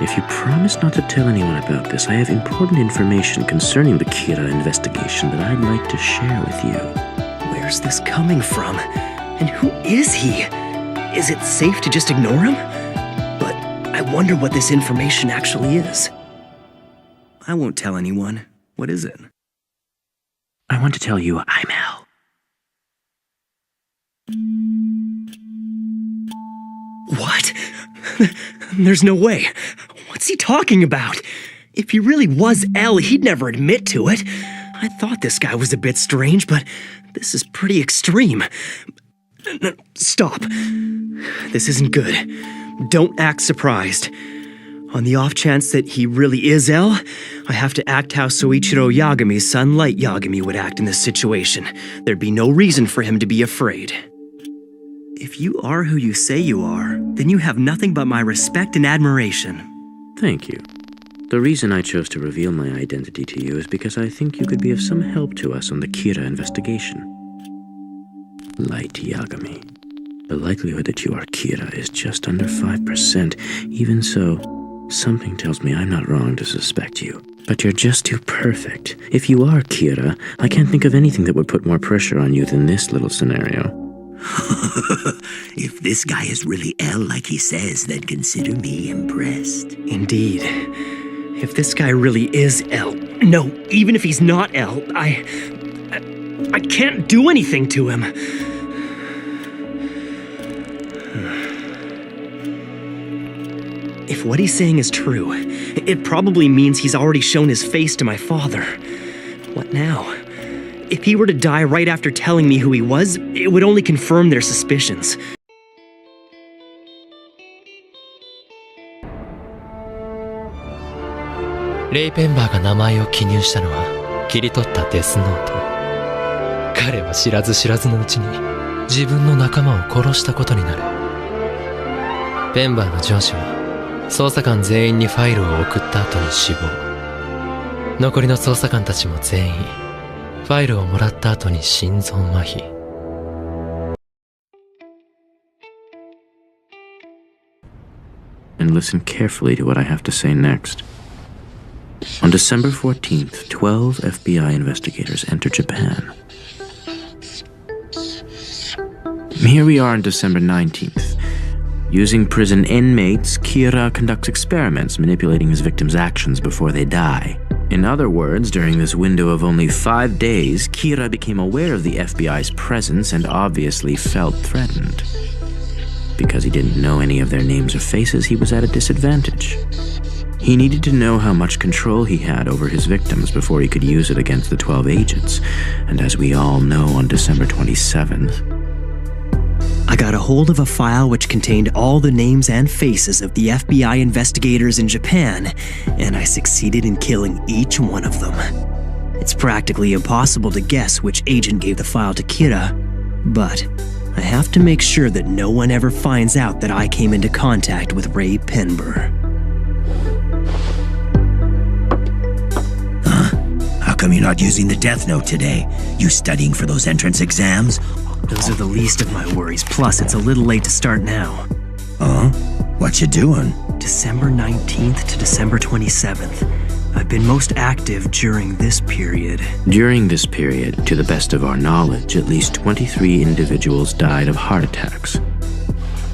If you promise not to tell anyone about this, I have important information concerning the Kira investigation that I'd like to share with you. Where's this coming from? And who is he? Is it safe to just ignore him? But I wonder what this information actually is. I won't tell anyone. What is it? I want to tell you I'm Hell. What? There's no way. What's he talking about? If he really was L, he'd never admit to it. I thought this guy was a bit strange, but this is pretty extreme. No, stop. This isn't good. Don't act surprised. On the off chance that he really is L, I have to act how Soichiro Yagami's son Light Yagami would act in this situation. There'd be no reason for him to be afraid. If you are who you say you are, then you have nothing but my respect and admiration. Thank you. The reason I chose to reveal my identity to you is because I think you could be of some help to us on the Kira investigation. Light Yagami. The likelihood that you are Kira is just under 5%. Even so, something tells me I'm not wrong to suspect you. But you're just too perfect. If you are Kira, I can't think of anything that would put more pressure on you than this little scenario. If this guy is really L like he says, then consider me impressed. Indeed. If this guy really is L, no, even if he's not L, I can't do anything to him. If what he's saying is true, it probably means he's already shown his face to my father. What now? If he were to die right after telling me who he was, it would only confirm their suspicions. Ray ペンバーが名前を記入したのは切り取ったデスノート。彼は知らず知らずのうちに自分の仲間を殺したことになる。ペンバーの上司は捜査官全員にファイルを送った後に死亡。残りの捜査官たちも全員ファイルをもらった後に心臓麻痺。And listen carefully to what I have to say next. On December 14th, 12 FBI investigators enter Japan. Here we are on December 19th. Using prison inmates, Kira conducts experiments manipulating his victims' actions before they die. In other words, during this window of only 5 days, Kira became aware of the FBI's presence and obviously felt threatened. Because he didn't know any of their names or faces, he was at a disadvantage. He needed to know how much control he had over his victims before he could use it against the 12 agents. And as we all know, on December 27th, I got a hold of a file which contained all the names and faces of the FBI investigators in Japan, and I succeeded in killing each one of them. It's practically impossible to guess which agent gave the file to Kira, but I have to make sure that no one ever finds out that I came into contact with Ray Penber. How come you're not using the Death Note today? You studying for those entrance exams? Those are the least of my worries, plus it's a little late to start now. Huh? What you doing? December 19th to December 27th. I've been most active during this period. During this period, to the best of our knowledge, at least 23 individuals died of heart attacks.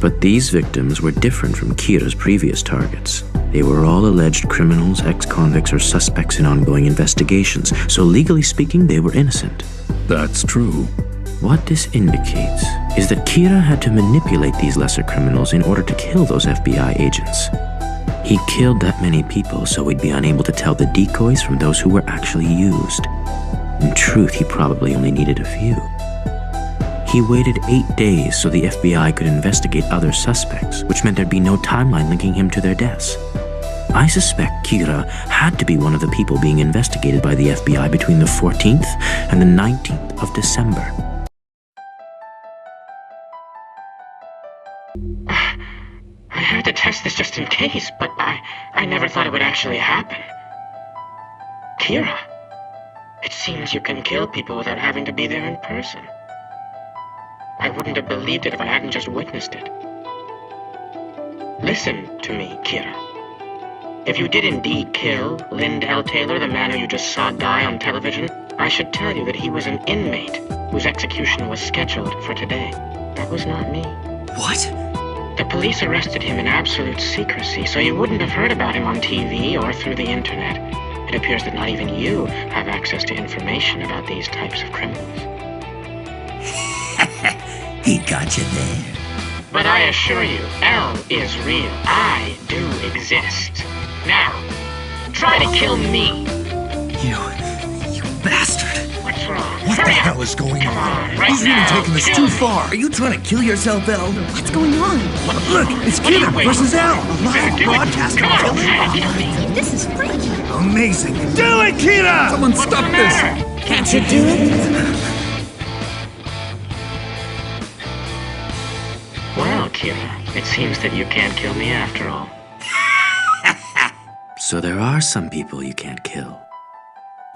But these victims were different from Kira's previous targets. They were all alleged criminals, ex-convicts, or suspects in ongoing investigations, so legally speaking, they were innocent. That's true. What this indicates is that Kira had to manipulate these lesser criminals in order to kill those FBI agents. He killed that many people so we'd be unable to tell the decoys from those who were actually used. In truth, he probably only needed a few. He waited 8 days so the FBI could investigate other suspects, which meant there'd be no timeline linking him to their deaths. I suspect Kira had to be one of the people being investigated by the FBI between the 14th and the 19th of December. I had to test this just in case, but I never thought it would actually happen. Kira, it seems you can kill people without having to be there in person. I wouldn't have believed it if I hadn't just witnessed it. Listen to me, Kira. If you did indeed kill Lynd L. Taylor, the man who you just saw die on television, I should tell you that he was an inmate whose execution was scheduled for today. That was not me. What? The police arrested him in absolute secrecy, so you wouldn't have heard about him on TV or through the internet. It appears that not even you have access to information about these types of criminals. He got you there. But I assure you, L is real. I do exist. Now, try to kill me. You bastard. What's wrong? What the Hurry up. hell is going Come on? right He's really now. taking this Kill too me. far. Are you trying to kill yourself, Elle? What's going on? Look, it's What are you Kira waiting versus for? Elle. You better do it. Broadcasting Come on. killing. Kill me. This is freaky. Amazing. Do it, Kira! Someone What's stop the this! matter? Can't you do it? Well, Kira, it seems that you can't kill me after all. So there are some people you can't kill.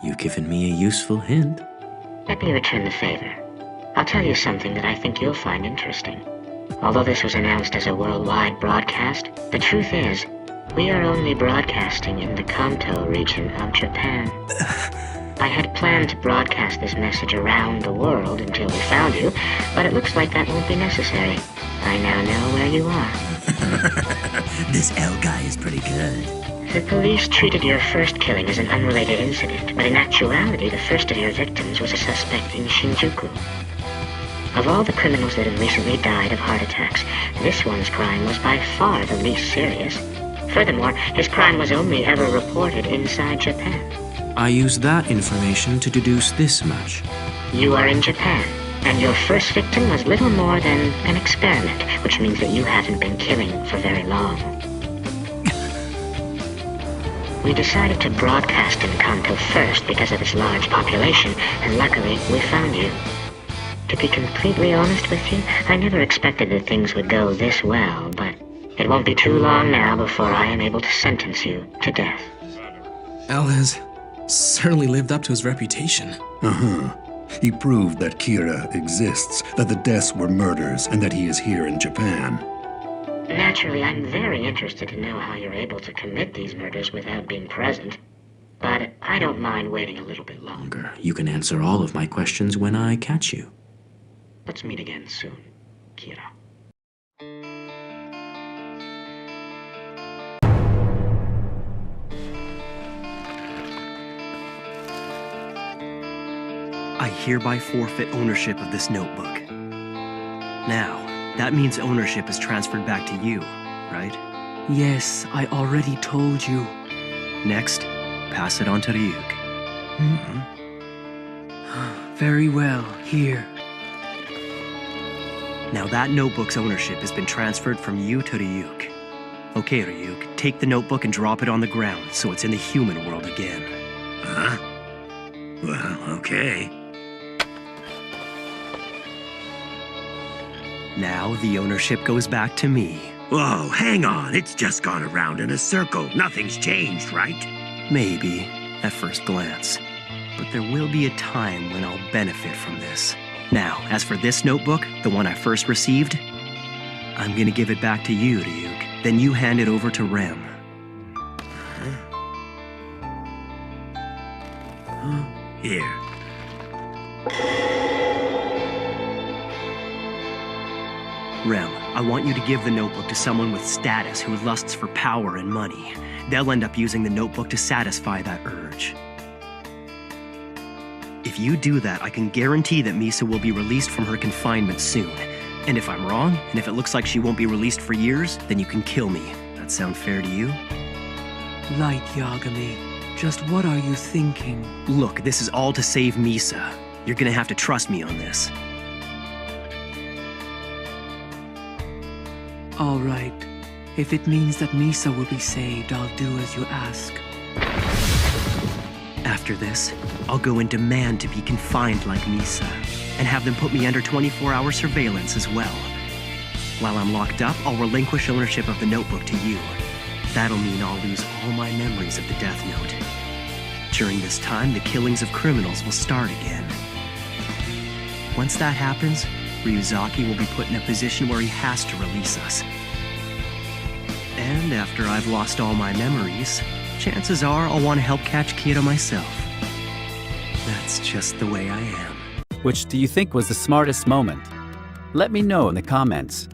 You've given me a useful hint. Let me return the favor. I'll tell you something that I think you'll find interesting. Although this was announced as a worldwide broadcast, the truth is, we are only broadcasting in the Kanto region of Japan. I had planned to broadcast this message around the world until we found you, but it looks like that won't be necessary. I now know where you are. This Elle guy is pretty good. The police treated your first killing as an unrelated incident, but in actuality, the first of your victims was a suspect in Shinjuku. Of all the criminals that have recently died of heart attacks, this one's crime was by far the least serious. Furthermore, his crime was only ever reported inside Japan. I use that information to deduce this much. You are in Japan, and your first victim was little more than an experiment, which means that you haven't been killing for very long. We decided to broadcast in Kanto first because of its large population, and luckily we found you. To be completely honest with you, I never expected that things would go this well, but it won't be too long now before I am able to sentence you to death. Al has certainly lived up to his reputation. He proved that Kira exists, that the deaths were murders, and that he is here in Japan. Naturally, I'm very interested to know how you're able to commit these murders without being present, but I don't mind waiting a little bit longer. You can answer all of my questions when I catch you. Let's meet again soon, Kira. I hereby forfeit ownership of this notebook. Now, that means ownership is transferred back to you, right? Yes, I already told you. Next, pass it on to Ryuk. Very well, here. Now that notebook's ownership has been transferred from you to Ryuk. Okay, Ryuk, take the notebook and drop it on the ground so it's in the human world again. Huh? Well, okay. Now the ownership goes back to me. Whoa, hang on. It's just gone around in a circle. Nothing's changed, right? Maybe, at first glance. But there will be a time when I'll benefit from this. Now, as for this notebook, the one I first received, I'm gonna give it back to you, Ryuk. Then you hand it over to Rem. Here. Rem, I want you to give the notebook to someone with status who lusts for power and money. They'll end up using the notebook to satisfy that urge. If you do that, I can guarantee that Misa will be released from her confinement soon. And if I'm wrong, and if it looks like she won't be released for years, then you can kill me. That sound fair to you? Light Yagami, just what are you thinking? Look, this is all to save Misa. You're gonna have to trust me on this. All right. If it means that Misa will be saved, I'll do as you ask. After this, I'll go and demand to be confined like Misa, and have them put me under 24-hour surveillance as well. While I'm locked up, I'll relinquish ownership of the notebook to you. That'll mean I'll lose all my memories of the Death Note. During this time, the killings of criminals will start again. Once that happens, Ryuzaki will be put in a position where he has to release us. And after I've lost all my memories, chances are I'll want to help catch Kira myself. That's just the way I am. Which do you think was the smartest moment? Let me know in the comments.